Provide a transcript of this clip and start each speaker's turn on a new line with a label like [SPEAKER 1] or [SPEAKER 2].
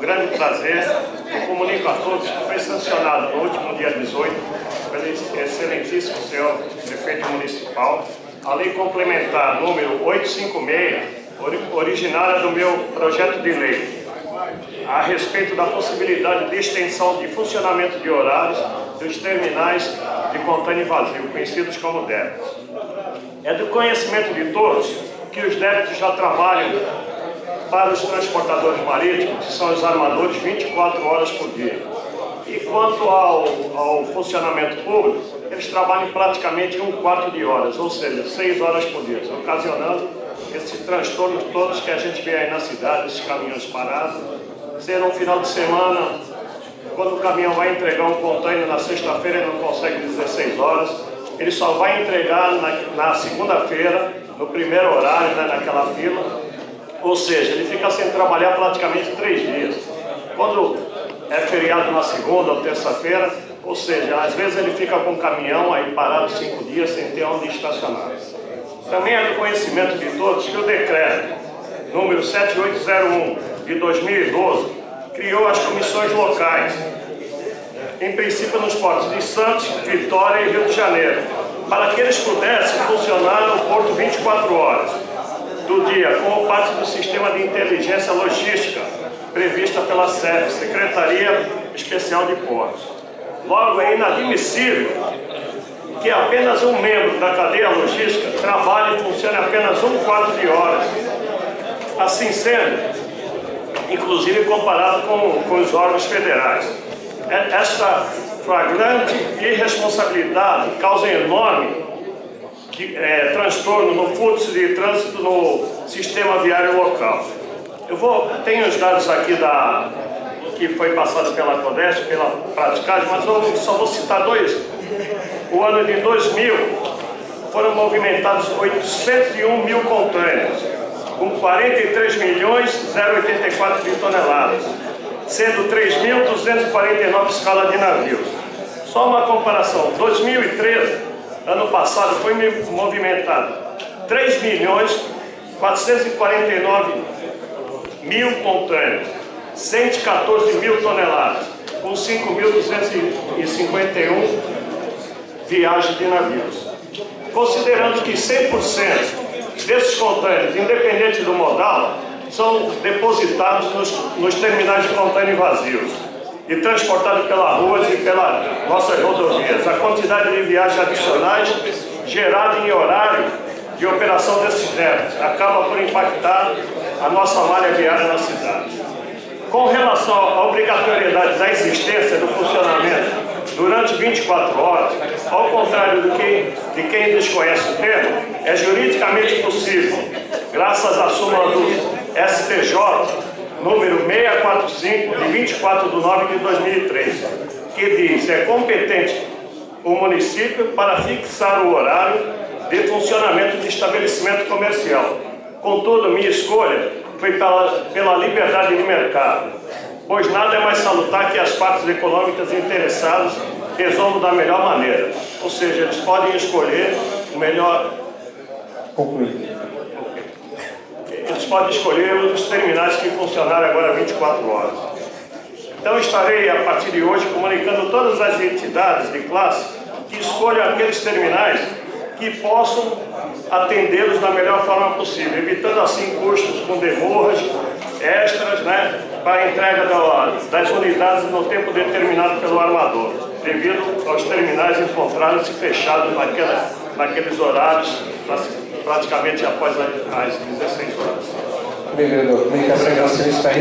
[SPEAKER 1] grande prazer e comunico a todos que foi sancionado no último dia 18 pelo excelentíssimo senhor prefeito municipal a lei complementar número 856, originária do meu projeto de lei, a respeito da possibilidade de extensão de funcionamento de horários dos terminais de contêiner vazio, conhecidos como débitos. É do conhecimento de todos que os débitos já trabalham para os transportadores marítimos, que são os armadores, 24 horas por dia. E quanto ao funcionamento público, eles trabalham praticamente 1/4 de horas, ou seja, 6 horas por dia, ocasionando esses transtornos todos que a gente vê aí na cidade, esses caminhões parados. Se no final de semana, quando o caminhão vai entregar um container na sexta-feira, ele não consegue 16 horas, ele só vai entregar na segunda-feira, no primeiro horário, né, naquela fila, ou seja, ele fica sem trabalhar praticamente 3 dias. Quando é feriado na segunda ou terça-feira, ou seja, às vezes ele fica com o caminhão aí parado 5 dias sem ter onde estacionar. Também é do conhecimento de todos que o decreto número 7801 de 2012 criou as comissões locais, em princípio nos portos de Santos, Vitória e Rio de Janeiro, para que eles pudessem funcionar no porto 24 horas do dia, como parte do sistema de inteligência logística prevista pela SEP, Secretaria Especial de Portos. Logo, é inadmissível que apenas um membro da cadeia logística trabalhe e funcione apenas 1/4 de horas. Assim sendo, inclusive comparado com os órgãos federais. Esta flagrante irresponsabilidade causa enorme transtorno no fluxo de trânsito no sistema viário local. Tenho os dados aqui que foi passado pela CODESP, pela praticagem, mas eu só vou citar dois. O ano de 2000 foram movimentados 801 mil contêineres, com 43.084 de toneladas, sendo 3.249 escalas de navios. Só uma comparação, 2013, ano passado, foi movimentado 3.449.000 contêineres, 114 mil toneladas, com 5.251 viagens de navios. Considerando que 100% desses contêineres, independente do modal, são depositados nos terminais de contêiner vazios e transportados pelas ruas e pelas nossas rodovias. A quantidade de viagens adicionais gerada em horário de operação desses débitos acaba por impactar a nossa malha viária na cidade. Com relação à obrigatoriedade da existência do funcionamento durante 24 horas, ao contrário de quem desconhece o termo, é juridicamente possível, graças à súmula do STJ, número 645, de 24/9/2003, que diz: é competente o município para fixar o horário de funcionamento de estabelecimento comercial. Contudo, minha escolha foi pela liberdade de mercado, pois nada é mais salutar que as partes econômicas interessadas resolvam da melhor maneira. Ou seja, eles podem escolher o melhor... Eles podem escolher os terminais que funcionarem agora 24 horas. Então estarei, a partir de hoje, comunicando todas as entidades de classe que escolham aqueles terminais que possam atendê-los da melhor forma possível, evitando assim custos com demorras extras, né, para a entrega das unidades no tempo determinado pelo armador, devido aos terminais encontrarem-se fechados naqueles horários, praticamente após as 16 horas.
[SPEAKER 2] Bem, vereador, a comunicação está registrada.